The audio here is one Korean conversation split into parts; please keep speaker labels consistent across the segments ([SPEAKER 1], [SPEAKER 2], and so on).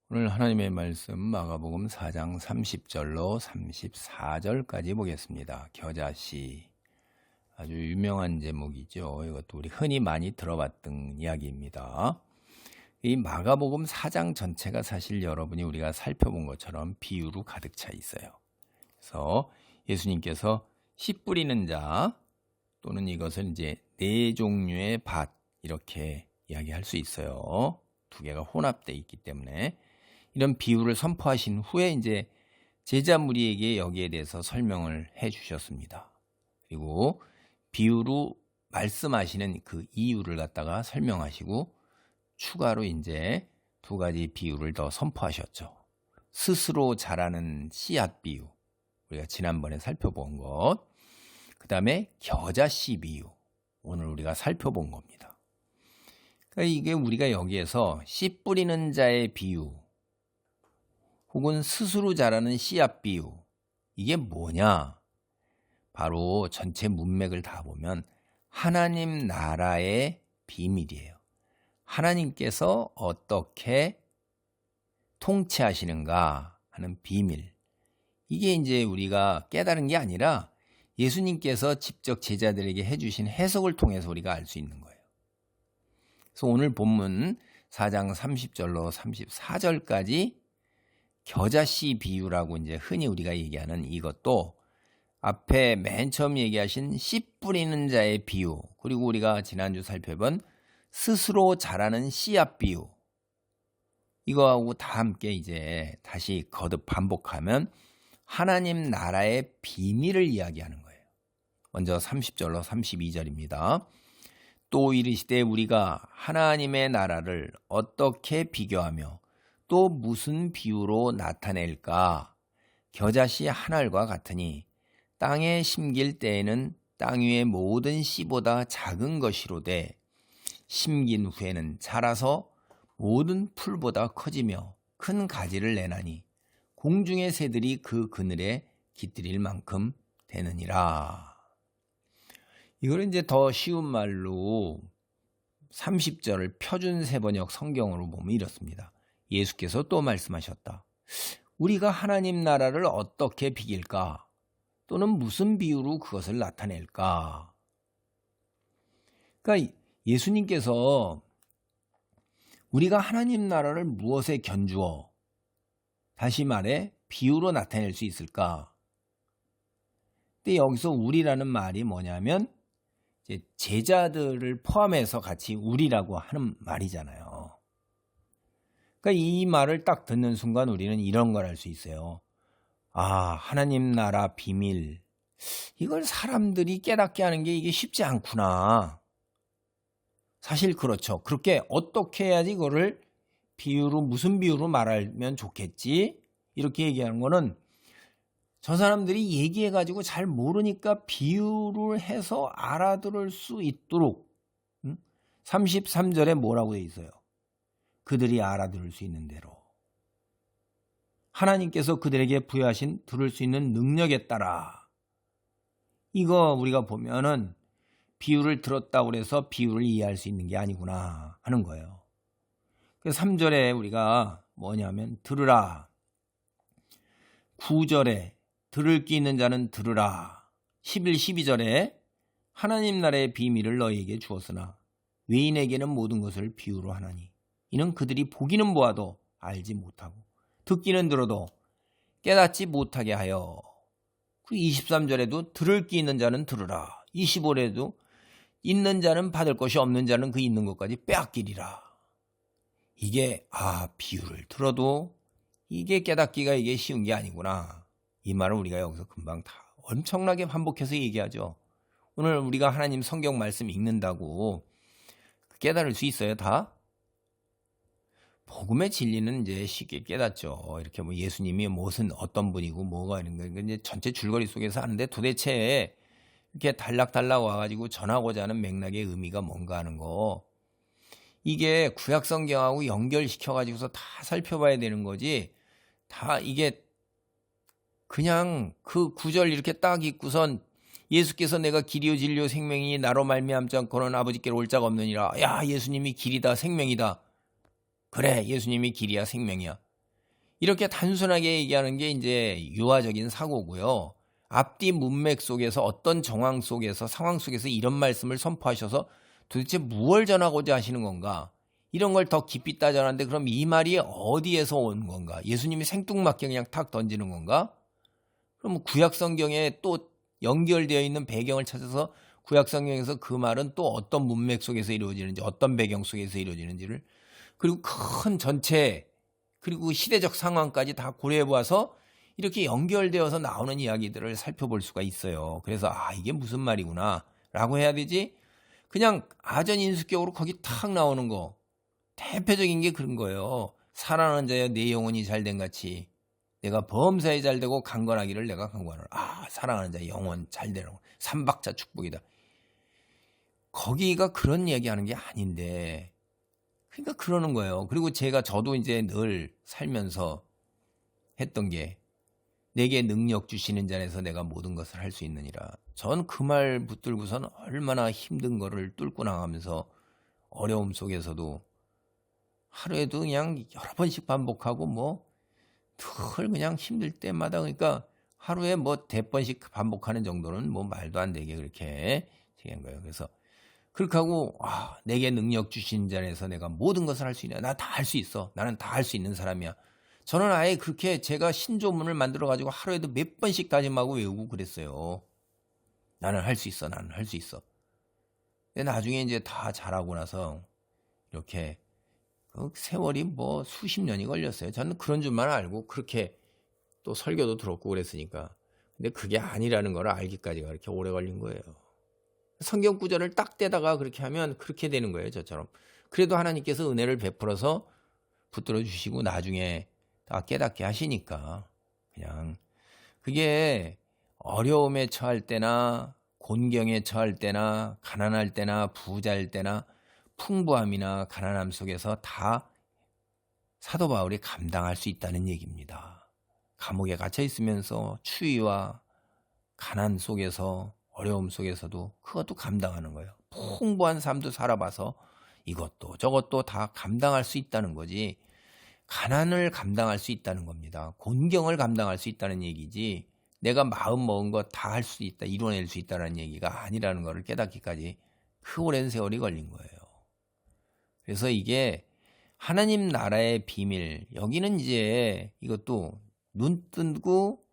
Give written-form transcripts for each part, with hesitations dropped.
[SPEAKER 1] 오늘 하나님의 말씀 마가복음 4장 30절로 34절까지 보겠습니다. 겨자씨, 아주 유명한 제목이죠. 이것도 우리 흔히 많이 들어봤던 이야기입니다. 이 마가복음 4장 전체가 사실 여러분이 우리가 살펴본 것처럼 비유로 가득 차 있어요. 그래서 예수님께서 씨 뿌리는 자 또는 이것을 이제 네 종류의 밭 이렇게 이야기할 수 있어요. 두 개가 혼합되어 있기 때문에 이런 비유를 선포하신 후에 이제 제자 무리에게 여기에 대해서 설명을 해 주셨습니다. 그리고 비유로 말씀하시는 그 이유를 갖다가 설명하시고 추가로 이제 두 가지 비유를 더 선포하셨죠. 스스로 자라는 씨앗 비유, 우리가 지난번에 살펴본 것, 그 다음에 겨자씨 비유, 오늘 우리가 살펴본 겁니다. 그러니까 이게 우리가 여기에서 씨 뿌리는 자의 비유 혹은 스스로 자라는 씨앗 비유, 이게 뭐냐? 바로 전체 문맥을 다 보면 하나님 나라의 비밀이에요. 하나님께서 어떻게 통치하시는가 하는 비밀. 이게 이제 우리가 깨달은 게 아니라 예수님께서 직접 제자들에게 해주신 해석을 통해서 우리가 알 수 있는 거예요. 그래서 오늘 본문 4장 30절로 34절까지 겨자씨 비유라고 이제 흔히 우리가 얘기하는 이것도 앞에 맨 처음 얘기하신 씨 뿌리는 자의 비유, 그리고 우리가 지난주 살펴본 스스로 자라는 씨앗 비유, 이거하고 다 함께 이제 다시 거듭 반복하면 하나님 나라의 비밀을 이야기하는 거예요. 먼저 30절로 32절입니다. 또 이르시되 우리가 하나님의 나라를 어떻게 비교하며 또 무슨 비유로 나타낼까? 겨자씨 한 알과 같으니 땅에 심길 때에는 땅 위의 모든 씨보다 작은 것이로되 심긴 후에는 자라서 모든 풀보다 커지며 큰 가지를 내나니 공중의 새들이 그 그늘에 깃들일 만큼 되느니라. 이걸 이제 더 쉬운 말로 30절을 표준세 번역 성경으로 보면 이렇습니다. 예수께서 또 말씀하셨다. 우리가 하나님 나라를 어떻게 비길까? 또는 무슨 비유로 그것을 나타낼까? 그러니까 예수님께서 우리가 하나님 나라를 무엇에 견주어, 다시 말해 비유로 나타낼 수 있을까? 근데 여기서 우리라는 말이 뭐냐면 이제 제자들을 포함해서 같이 우리라고 하는 말이잖아요. 그러니까 이 말을 딱 듣는 순간 우리는 이런 걸 알 수 있어요. 아, 하나님 나라 비밀. 이걸 사람들이 깨닫게 하는 게 이게 쉽지 않구나. 사실 그렇죠. 그렇게 어떻게 해야지 이거를 비유로, 무슨 비유로 말하면 좋겠지? 이렇게 얘기하는 거는 저 사람들이 얘기해가지고 잘 모르니까 비유를 해서 알아들을 수 있도록 33절에 뭐라고 돼 있어요? 그들이 알아들을 수 있는 대로 하나님께서 그들에게 부여하신 들을 수 있는 능력에 따라. 이거 우리가 보면은 비유를 들었다고 해서 비유를 이해할 수 있는 게 아니구나 하는 거예요. 그래서 3절에 우리가 뭐냐면 들으라. 9절에 들을 귀 있는 자는 들으라. 11, 12절에 하나님 나라의 비밀을 너희에게 주었으나 외인에게는 모든 것을 비유로 하나니 이는 그들이 보기는 보아도 알지 못하고 듣기는 들어도 깨닫지 못하게 하여. 그 23절에도 들을 귀 있는 자는 들으라. 25절에도 있는 자는 받을 것이 없는 자는 그 있는 것까지 빼앗기리라. 이게 비유를 들어도 이게 깨닫기가 이게 쉬운 게 아니구나. 이 말을 우리가 여기서 금방 다 엄청나게 반복해서 얘기하죠. 오늘 우리가 하나님 성경 말씀 읽는다고 깨달을 수 있어요, 다? 복음의 진리는 이제 쉽게 깨닫죠. 이렇게 뭐 예수님이 무슨 어떤 분이고 뭐가 이런 거 이제 전체 줄거리 속에서 하는데 도대체 이렇게 달락달락 와가지고 전하고자 하는 맥락의 의미가 뭔가 하는 거. 이게 구약 성경하고 연결시켜가지고서 다 살펴봐야 되는 거지. 다 이게 그냥 그 구절 이렇게 딱 읽고선 예수께서 내가 길이요 진리요 생명이니 나로 말미암지 않고는 아버지께로 올 자가 없느니라. 야, 예수님이 길이다 생명이다. 그래, 예수님이 길이야 생명이야. 이렇게 단순하게 얘기하는 게 이제 유화적인 사고고요. 앞뒤 문맥 속에서 어떤 정황 속에서 상황 속에서 이런 말씀을 선포하셔서 도대체 무엇을 전하고자 하시는 건가? 이런 걸 더 깊이 따져하는데 그럼 이 말이 어디에서 온 건가? 예수님이 생뚱맞게 그냥 탁 던지는 건가? 그럼 구약 성경에 또 연결되어 있는 배경을 찾아서 구약 성경에서 그 말은 또 어떤 문맥 속에서 이루어지는지 어떤 배경 속에서 이루어지는지를 그리고 큰 전체 그리고 시대적 상황까지 다 고려해 보아서 이렇게 연결되어서 나오는 이야기들을 살펴볼 수가 있어요. 그래서 이게 무슨 말이구나 라고 해야 되지 그냥 아전인수격으로 거기 탁 나오는 거 대표적인 게 그런 거예요. 사랑하는 자여 내 영혼이 잘된 같이 내가 범사에 잘되고 강건하기를 내가 강건하라. 사랑하는 자 영혼 잘되라고 삼박자 축복이다. 거기가 그런 얘기하는 게 아닌데 그러니까 그러는 거예요. 그리고 저도 이제 늘 살면서 했던 게 내게 능력 주시는 자에서 내가 모든 것을 할 수 있느니라. 전 그 말 붙들고서는 얼마나 힘든 거를 뚫고 나가면서 어려움 속에서도 하루에도 그냥 여러 번씩 반복하고 늘 그냥 힘들 때마다 그러니까 하루에 대번씩 반복하는 정도는 말도 안 되게 그렇게 얘기한 거예요. 그래서 그렇게 하고 내게 능력 주신 자에서 내가 모든 것을 할 수 있냐. 나 다 할 수 있어. 나는 다 할 수 있는 사람이야. 저는 아예 그렇게 제가 신조문을 만들어가지고 하루에도 몇 번씩 다짐하고 외우고 그랬어요. 나는 할 수 있어. 나는 할 수 있어. 근데 나중에 이제 다 잘하고 나서 이렇게 그 세월이 수십 년이 걸렸어요. 저는 그런 줄만 알고 그렇게 또 설교도 들었고 그랬으니까. 근데 그게 아니라는 걸 알기까지가 그렇게 오래 걸린 거예요. 성경 구절을 딱 떼다가 그렇게 하면 그렇게 되는 거예요. 저처럼. 그래도 하나님께서 은혜를 베풀어서 붙들어 주시고 나중에 다 깨닫게 하시니까 그냥 그게 어려움에 처할 때나 곤경에 처할 때나 가난할 때나 부자일 때나 풍부함이나 가난함 속에서 다 사도 바울이 감당할 수 있다는 얘기입니다. 감옥에 갇혀 있으면서 추위와 가난 속에서 어려움 속에서도 그것도 감당하는 거예요. 풍부한 삶도 살아봐서 이것도 저것도 다 감당할 수 있다는 거지. 가난을 감당할 수 있다는 겁니다. 곤경을 감당할 수 있다는 얘기지 내가 마음 먹은 거 다 할 수 있다, 이뤄낼 수 있다는 얘기가 아니라는 것을 깨닫기까지 그 오랜 세월이 걸린 거예요. 그래서 이게 하나님 나라의 비밀, 여기는 이제 이것도 눈 뜨고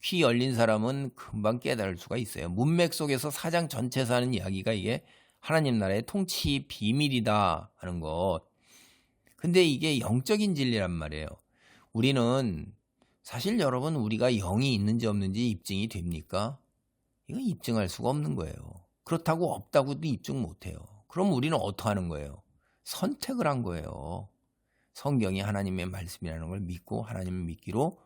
[SPEAKER 1] 귀 열린 사람은 금방 깨달을 수가 있어요. 문맥 속에서 사장 전체에서 하는 이야기가 이게 하나님 나라의 통치 비밀이다 하는 것. 근데 이게 영적인 진리란 말이에요. 우리는 사실 여러분 우리가 영이 있는지 없는지 입증이 됩니까? 이거 입증할 수가 없는 거예요. 그렇다고 없다고도 입증 못해요. 그럼 우리는 어떻게 하는 거예요? 선택을 한 거예요. 성경이 하나님의 말씀이라는 걸 믿고 하나님을 믿기로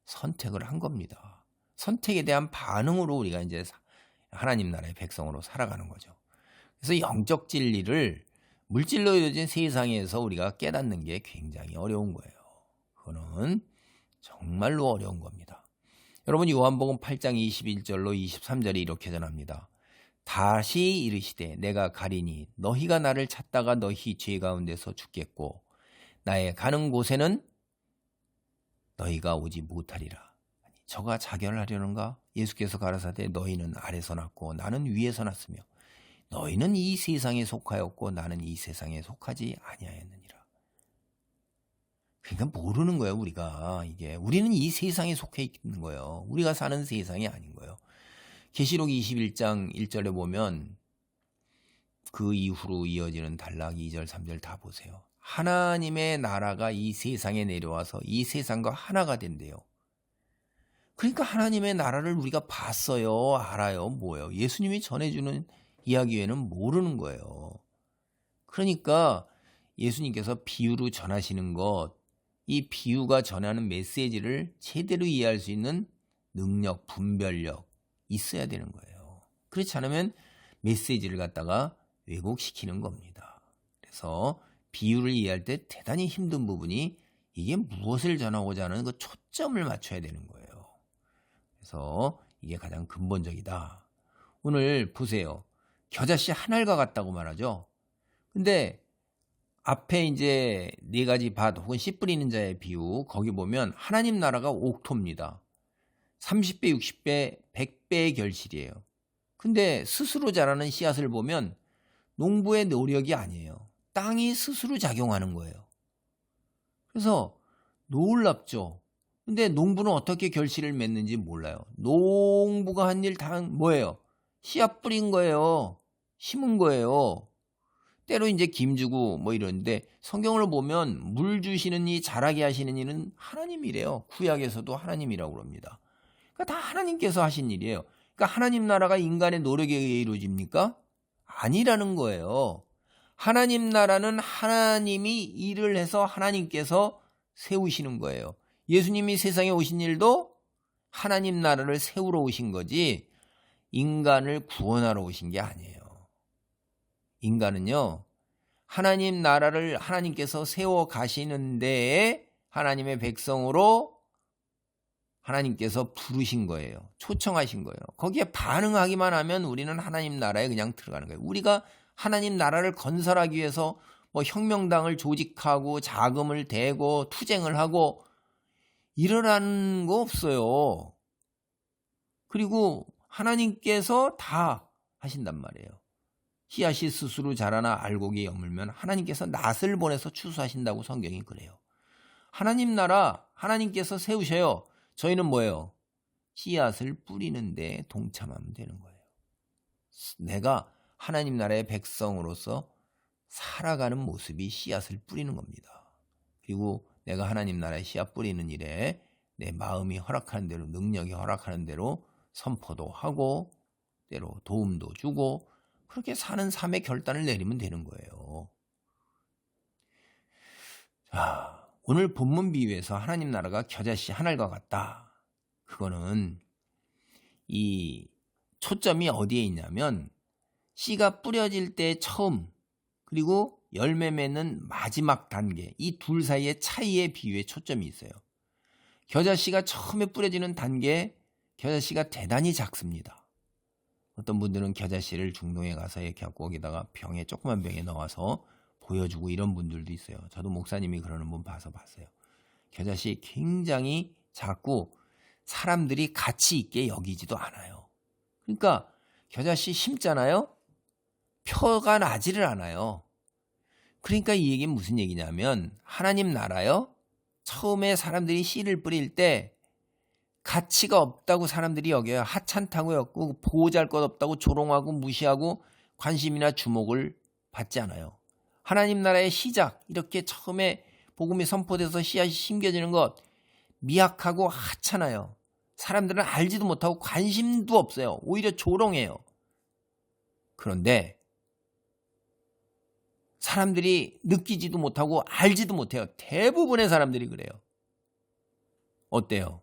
[SPEAKER 1] 선택을 한 겁니다. 선택에 대한 반응으로 우리가 이제 하나님 나라의 백성으로 살아가는 거죠. 그래서 영적 진리를 물질로 이루어진 세상에서 우리가 깨닫는 게 굉장히 어려운 거예요. 그거는 정말로 어려운 겁니다. 여러분 요한복음 8장 21절로 23절에 이렇게 전합니다. 다시 이르시되 내가 가리니 너희가 나를 찾다가 너희 죄 가운데서 죽겠고 나의 가는 곳에는 너희가 오지 못하리라. 저가 자결하려는가? 예수께서 가라사대 너희는 아래서 났고 나는 위에서 났으며 너희는 이 세상에 속하였고 나는 이 세상에 속하지 아니하였느니라. 그러니까 모르는 거예요. 우리가 이게 우리는 이 세상에 속해 있는 거예요. 우리가 사는 세상이 아닌 거예요. 계시록 21장 1절에 보면 그 이후로 이어지는 단락 2절 3절 다 보세요. 하나님의 나라가 이 세상에 내려와서 이 세상과 하나가 된대요. 그러니까 하나님의 나라를 우리가 봤어요. 알아요. 뭐예요? 예수님이 전해주는 이야기 외에는 모르는 거예요. 그러니까 예수님께서 비유로 전하시는 것, 이 비유가 전하는 메시지를 제대로 이해할 수 있는 능력, 분별력 있어야 되는 거예요. 그렇지 않으면 메시지를 갖다가 왜곡시키는 겁니다. 그래서 비유를 이해할 때 대단히 힘든 부분이 이게 무엇을 전하고자 하는 그 초점을 맞춰야 되는 거예요. 그래서 이게 가장 근본적이다. 오늘 보세요. 겨자씨 한 알과 같다고 말하죠. 근데 앞에 이제 네 가지 밭 혹은 씨 뿌리는 자의 비유, 거기 보면 하나님 나라가 옥토입니다. 30배, 60배, 100배의 결실이에요. 근데 스스로 자라는 씨앗을 보면 농부의 노력이 아니에요. 땅이 스스로 작용하는 거예요. 그래서 놀랍죠. 근데 농부는 어떻게 결실을 맺는지 몰라요. 농부가 한 일 다 뭐예요? 씨앗 뿌린 거예요. 심은 거예요. 때로 이제 김주고 뭐 이러는데 성경을 보면 물 주시는 이 자라게 하시는 일은 하나님이래요. 구약에서도 하나님이라고 그럽니다. 그러니까 다 하나님께서 하신 일이에요. 그러니까 하나님 나라가 인간의 노력에 의해 이루어집니까? 아니라는 거예요. 하나님 나라는 하나님이 일을 해서 하나님께서 세우시는 거예요. 예수님이 세상에 오신 일도 하나님 나라를 세우러 오신 거지 인간을 구원하러 오신 게 아니에요. 인간은요, 하나님 나라를 하나님께서 세워 가시는 데에 하나님의 백성으로 하나님께서 부르신 거예요. 초청하신 거예요. 거기에 반응하기만 하면 우리는 하나님 나라에 그냥 들어가는 거예요. 우리가 하나님 나라를 건설하기 위해서 뭐 혁명당을 조직하고 자금을 대고 투쟁을 하고 이러라는 거 없어요. 그리고 하나님께서 다 하신단 말이에요. 씨앗이 스스로 자라나 알곡이 여물면 하나님께서 낫을 보내서 추수하신다고 성경이 그래요. 하나님 나라 하나님께서 세우셔요. 저희는 뭐예요? 씨앗을 뿌리는 데 동참하면 되는 거예요. 내가 하나님 나라의 백성으로서 살아가는 모습이 씨앗을 뿌리는 겁니다. 그리고 내가 하나님 나라의 씨앗 뿌리는 일에 내 마음이 허락하는 대로, 능력이 허락하는 대로 선포도 하고 때로 도움도 주고 그렇게 사는 삶의 결단을 내리면 되는 거예요. 자, 오늘 본문 비유에서 하나님 나라가 겨자씨 하늘과 같다. 그거는 이 초점이 어디에 있냐면 씨가 뿌려질 때 처음 그리고 열매 맺는 마지막 단계, 이 둘 사이의 차이의 비유에 초점이 있어요. 겨자씨가 처음에 뿌려지는 단계에 겨자씨가 대단히 작습니다. 어떤 분들은 겨자씨를 중동에 가서 이렇게 갖고 거기다가 병에, 조그만 병에 넣어서 보여주고 이런 분들도 있어요. 저도 목사님이 그러는 분 봐서 봤어요. 겨자씨 굉장히 작고 사람들이 가치 있게 여기지도 않아요. 그러니까 겨자씨 심잖아요. 표가 나지를 않아요. 그러니까 이 얘기는 무슨 얘기냐면 하나님 나라요. 처음에 사람들이 씨를 뿌릴 때 가치가 없다고 사람들이 여겨요. 하찮다고 여기고 보잘것없다고 조롱하고 무시하고 관심이나 주목을 받지 않아요. 하나님 나라의 시작, 이렇게 처음에 복음이 선포돼서 씨앗이 심겨지는 것 미약하고 하찮아요. 사람들은 알지도 못하고 관심도 없어요. 오히려 조롱해요. 그런데 사람들이 느끼지도 못하고 알지도 못해요. 대부분의 사람들이 그래요. 어때요?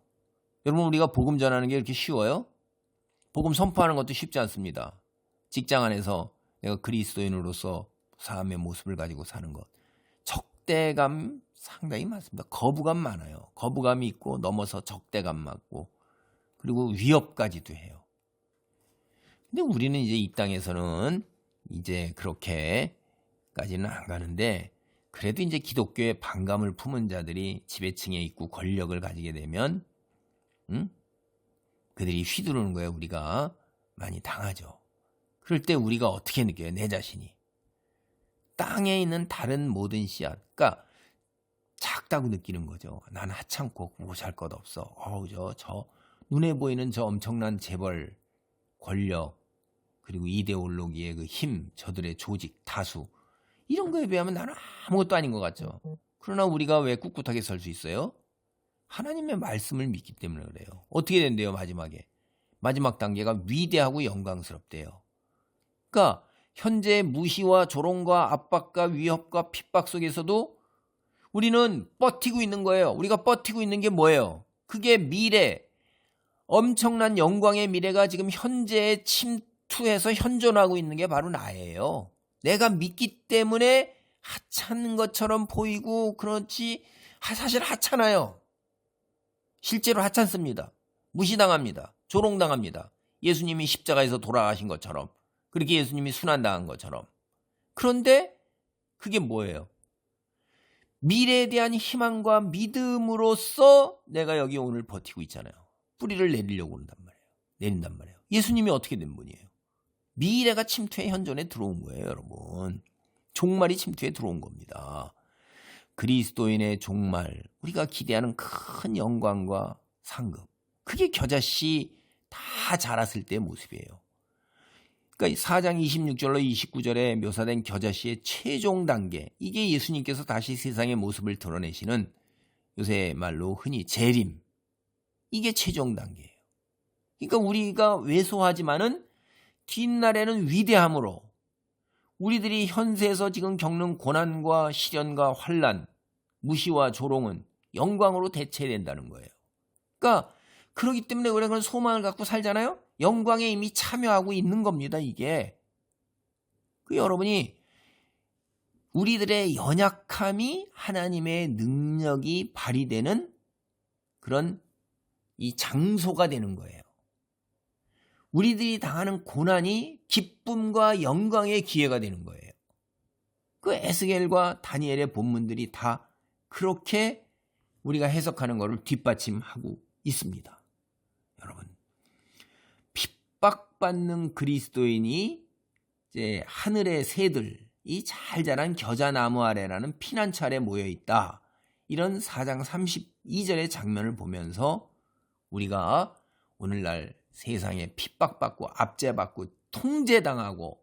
[SPEAKER 1] 여러분, 우리가 복음 전하는 게 이렇게 쉬워요? 복음 선포하는 것도 쉽지 않습니다. 직장 안에서 내가 그리스도인으로서 삶의 모습을 가지고 사는 것. 적대감 상당히 많습니다. 거부감 많아요. 거부감이 있고 넘어서 적대감 많고 그리고 위협까지도 해요. 근데 우리는 이제 이 땅에서는 이제 그렇게까지는 안 가는데 그래도 이제 기독교의 반감을 품은 자들이 지배층에 있고 권력을 가지게 되면 그들이 휘두르는 거예요. 우리가 많이 당하죠. 그럴 때 우리가 어떻게 느껴요? 내 자신이. 땅에 있는 다른 모든 씨앗, 그러니까 작다고 느끼는 거죠. 난 하찮고 보잘것없어. 저 눈에 보이는 저 엄청난 재벌, 권력, 그리고 이데올로기의 그 힘, 저들의 조직, 다수 이런 거에 비하면 나는 아무것도 아닌 것 같죠. 그러나 우리가 왜 꿋꿋하게 설 수 있어요? 하나님의 말씀을 믿기 때문에 그래요. 어떻게 된대요? 마지막 단계가 위대하고 영광스럽대요. 그러니까 현재 무시와 조롱과 압박과 위협과 핍박 속에서도 우리는 버티고 있는 거예요. 우리가 버티고 있는 게 뭐예요? 그게 미래, 엄청난 영광의 미래가 지금 현재에 침투해서 현존하고 있는 게 바로 나예요. 내가 믿기 때문에 하찮은 것처럼 보이고 그렇지 사실 하찮아요. 실제로 하찮습니다. 무시당합니다. 조롱당합니다. 예수님이 십자가에서 돌아가신 것처럼, 그렇게 예수님이 순환당한 것처럼. 그런데 그게 뭐예요? 미래에 대한 희망과 믿음으로써 내가 여기 오늘 버티고 있잖아요. 뿌리를 내리려고 내린단 말이에요. 예수님이 어떻게 된 분이에요? 미래가 침투의 현존에 들어온 거예요, 여러분. 종말이 침투에 들어온 겁니다. 그리스도인의 종말, 우리가 기대하는 큰 영광과 상급, 그게 겨자씨 다 자랐을 때의 모습이에요. 그러니까 4장 26절로 29절에 묘사된 겨자씨의 최종 단계, 이게 예수님께서 다시 세상의 모습을 드러내시는, 요새 말로 흔히 재림, 이게 최종 단계예요. 그러니까 우리가 왜소하지만은 뒷날에는 위대함으로 우리들이 현세에서 지금 겪는 고난과 시련과 환난, 무시와 조롱은 영광으로 대체된다는 거예요. 그러니까 그렇기 때문에 우리가 그런 소망을 갖고 살잖아요. 영광에 이미 참여하고 있는 겁니다. 이게 여러분이 우리들의 연약함이 하나님의 능력이 발휘되는 그런 이 장소가 되는 거예요. 우리들이 당하는 고난이 기쁨과 영광의 기회가 되는 거예요. 그 에스겔과 다니엘의 본문들이 다 그렇게 우리가 해석하는 것을 뒷받침하고 있습니다. 여러분, 핍박받는 그리스도인이 이제 하늘의 새들이 잘 자란 겨자나무 아래라는 피난처 아래 모여 있다. 이런 4장 32절의 장면을 보면서 우리가 오늘날 세상에 핍박받고 압제받고 통제당하고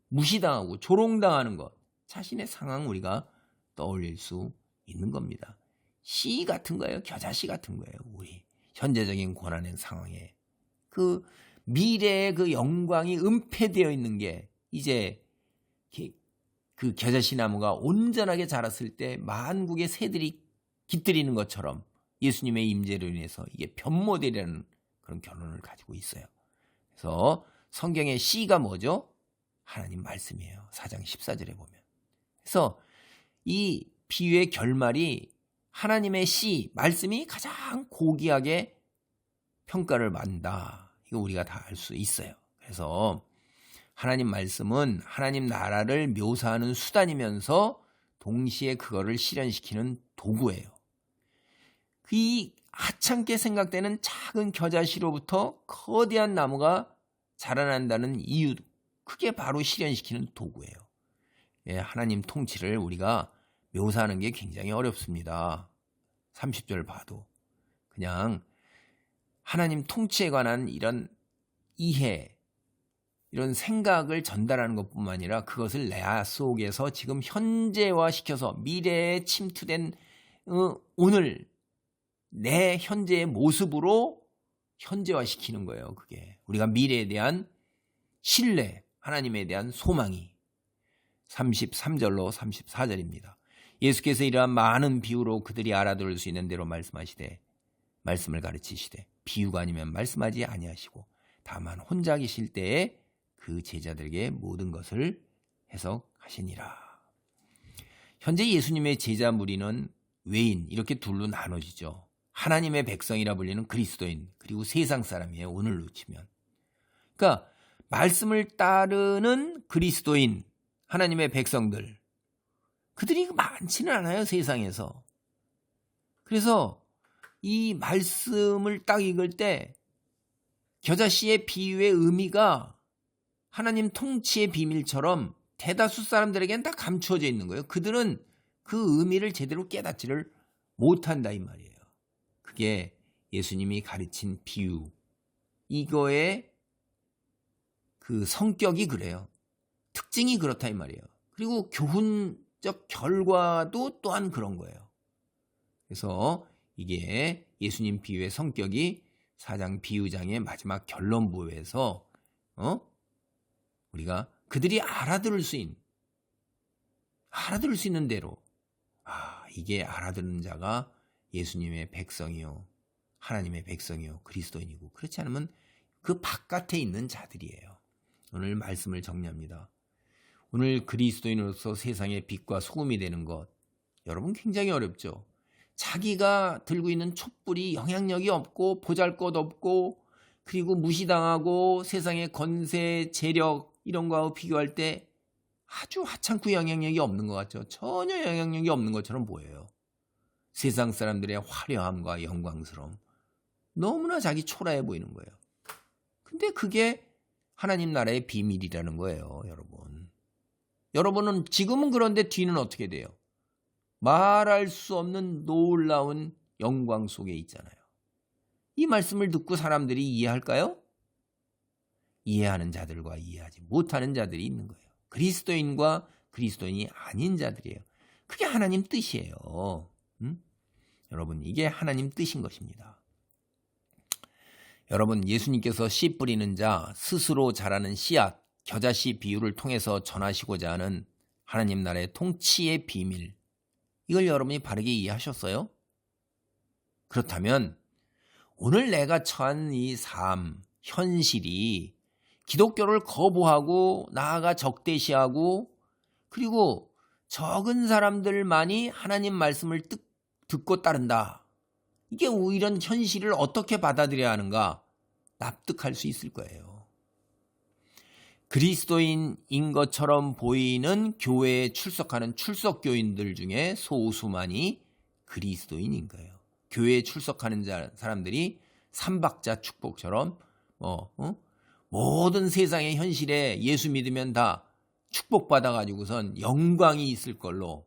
[SPEAKER 1] 무시당하고 조롱당하는 것, 자신의 상황 우리가 떠올릴 수 있는 겁니다. 씨 같은 거예요. 겨자씨 같은 거예요. 우리 현재적인 고난의 상황에 그 미래의 그 영광이 은폐되어 있는 게 이제 그 겨자씨 나무가 온전하게 자랐을 때 만국의 새들이 깃들이는 것처럼 예수님의 임재로 인해서 이게 변모되려는 그런 결론을 가지고 있어요. 그래서 성경의 씨가 뭐죠? 하나님 말씀이에요. 4장 14절에 보면. 그래서 이 비유의 결말이 하나님의 씨, 말씀이 가장 고귀하게 평가를 받는다. 이거 우리가 다 알 수 있어요. 그래서 하나님 말씀은 하나님 나라를 묘사하는 수단이면서 동시에 그거를 실현시키는 도구예요. 이 하찮게 생각되는 작은 겨자씨로부터 거대한 나무가 자라난다는 이유, 그게 바로 실현시키는 도구예요. 예, 하나님 통치를 우리가 묘사하는 게 굉장히 어렵습니다. 30절 봐도 그냥 하나님 통치에 관한 이런 이해, 이런 생각을 전달하는 것뿐만 아니라 그것을 내 속에서 지금 현재화시켜서 미래에 침투된 오늘 내 현재의 모습으로 현재화시키는 거예요. 그게 우리가 미래에 대한 신뢰, 하나님에 대한 소망이. 33절로 34절입니다. 예수께서 이러한 많은 비유로 그들이 알아들을 수 있는 대로 말씀하시되 말씀을 가르치시되 비유가 아니면 말씀하지 아니하시고 다만 혼자 계실 때에 그 제자들에게 모든 것을 해석하시니라. 현재 예수님의 제자 무리는 외인 이렇게 둘로 나눠지죠. 하나님의 백성이라 불리는 그리스도인, 그리고 세상 사람이에요. 오늘로 치면. 그러니까 말씀을 따르는 그리스도인, 하나님의 백성들, 그들이 많지는 않아요. 세상에서. 그래서 이 말씀을 딱 읽을 때 겨자씨의 비유의 의미가 하나님 통치의 비밀처럼 대다수 사람들에게는 다 감추어져 있는 거예요. 그들은 그 의미를 제대로 깨닫지를 못한다 이 말이에요. 그게 예수님이 가르친 비유, 이거의 그 성격이 그래요. 특징이 그렇다 이 말이에요. 그리고 교훈적 결과도 또한 그런 거예요. 그래서 이게 예수님 비유의 성격이 4장 비유장의 마지막 결론 부분에서 우리가 그들이 알아들을 수 있는 대로, 이게 알아듣는 자가 예수님의 백성이요, 하나님의 백성이요, 그리스도인이고, 그렇지 않으면 그 바깥에 있는 자들이에요. 오늘 말씀을 정리합니다. 오늘 그리스도인으로서 세상의 빛과 소금이 되는 것, 여러분 굉장히 어렵죠. 자기가 들고 있는 촛불이 영향력이 없고 보잘것없고 그리고 무시당하고 세상의 권세, 재력 이런 거하고 비교할 때 아주 하찮고 영향력이 없는 것 같죠. 전혀 영향력이 없는 것처럼 보여요. 세상 사람들의 화려함과 영광스러움, 너무나 자기 초라해 보이는 거예요. 근데 그게 하나님 나라의 비밀이라는 거예요, 여러분. 여러분은 지금은 그런데 뒤는 어떻게 돼요? 말할 수 없는 놀라운 영광 속에 있잖아요. 이 말씀을 듣고 사람들이 이해할까요? 이해하는 자들과 이해하지 못하는 자들이 있는 거예요. 그리스도인과 그리스도인이 아닌 자들이에요. 그게 하나님 뜻이에요. 여러분, 이게 하나님 뜻인 것입니다. 여러분, 예수님께서 씨 뿌리는 자, 스스로 자라는 씨앗, 겨자씨 비유를 통해서 전하시고자 하는 하나님 나라의 통치의 비밀, 이걸 여러분이 바르게 이해하셨어요? 그렇다면 오늘 내가 처한 이 삶, 현실이 기독교를 거부하고 나아가 적대시하고 그리고 적은 사람들만이 하나님 말씀을 듣고 따른다. 이게 이런 현실을 어떻게 받아들여야 하는가 납득할 수 있을 거예요. 그리스도인인 것처럼 보이는 교회에 출석하는 출석교인들 중에 소수만이 그리스도인인 거예요. 교회에 출석하는 사람들이 삼박자 축복처럼 모든 세상의 현실에 예수 믿으면 다 축복받아가지고선 영광이 있을 걸로,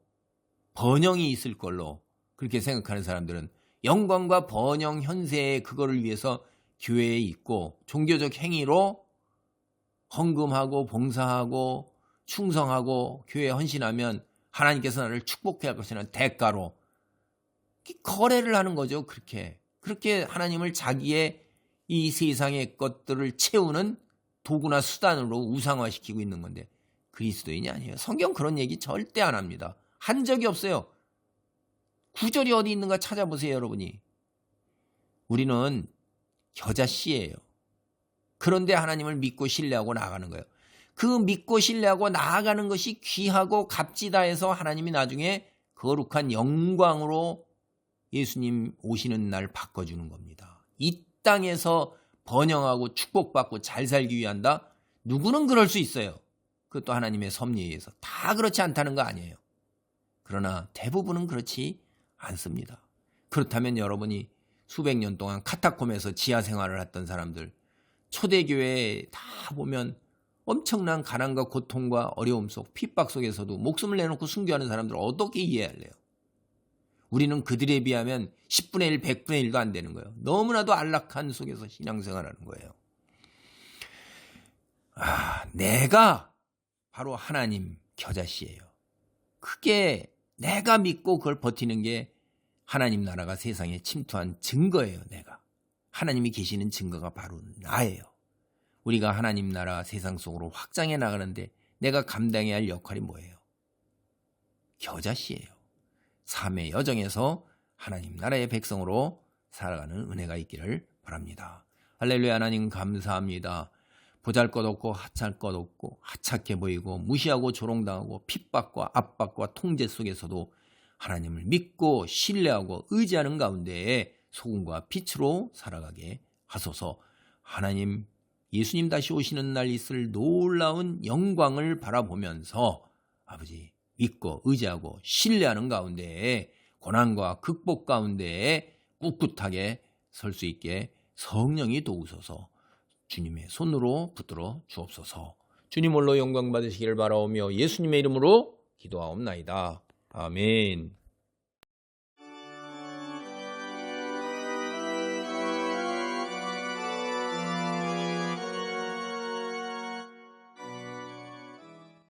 [SPEAKER 1] 번영이 있을 걸로 그렇게 생각하는 사람들은 영광과 번영 현세의 그거를 위해서 교회에 있고 종교적 행위로 헌금하고 봉사하고 충성하고 교회에 헌신하면 하나님께서 나를 축복할 것이라는 대가로 거래를 하는 거죠. 그렇게 하나님을 자기의 이 세상의 것들을 채우는 도구나 수단으로 우상화시키고 있는 건데 그리스도인이 아니에요. 성경 그런 얘기 절대 안 합니다. 한 적이 없어요. 구절이 어디 있는가 찾아보세요, 여러분이. 우리는 겨자씨예요. 그런데 하나님을 믿고 신뢰하고 나아가는 거예요. 그 믿고 신뢰하고 나아가는 것이 귀하고 값지다 해서 하나님이 나중에 거룩한 영광으로 예수님 오시는 날 바꿔주는 겁니다. 이 땅에서 번영하고 축복받고 잘 살기 위한다? 누구는 그럴 수 있어요. 그것도 하나님의 섭리에 의해서. 다 그렇지 않다는 거 아니에요. 그러나 대부분은 그렇지 않습니다. 그렇다면 여러분이 수백 년 동안 카타콤에서 지하 생활을 했던 사람들, 초대교회에 다 보면 엄청난 가난과 고통과 어려움 속, 핍박 속에서도 목숨을 내놓고 순교하는 사람들을 어떻게 이해할래요? 우리는 그들에 비하면 10분의 1, 100분의 1도 안 되는 거예요. 너무나도 안락한 속에서 신앙생활하는 거예요. 내가 바로 하나님 겨자씨예요. 그게 내가 믿고 그걸 버티는 게 하나님 나라가 세상에 침투한 증거예요. 내가. 하나님이 계시는 증거가 바로 나예요. 우리가 하나님 나라 세상 속으로 확장해 나가는데 내가 감당해야 할 역할이 뭐예요? 겨자씨예요. 삶의 여정에서 하나님 나라의 백성으로 살아가는 은혜가 있기를 바랍니다. 할렐루야. 하나님 감사합니다. 보잘것없고 하찮것없고 하찮게 보이고 무시하고 조롱당하고 핍박과 압박과 통제 속에서도 하나님을 믿고 신뢰하고 의지하는 가운데에 소금과 빛으로 살아가게 하소서. 하나님, 예수님 다시 오시는 날 있을 놀라운 영광을 바라보면서 아버지 믿고 의지하고 신뢰하는 가운데에 고난과 극복 가운데에 꿋꿋하게 설 수 있게 성령이 도우소서. 주님의 손으로 붙들어 주옵소서. 주님 홀로 영광 받으시기를 바라오며 예수님의 이름으로 기도하옵나이다. 아멘.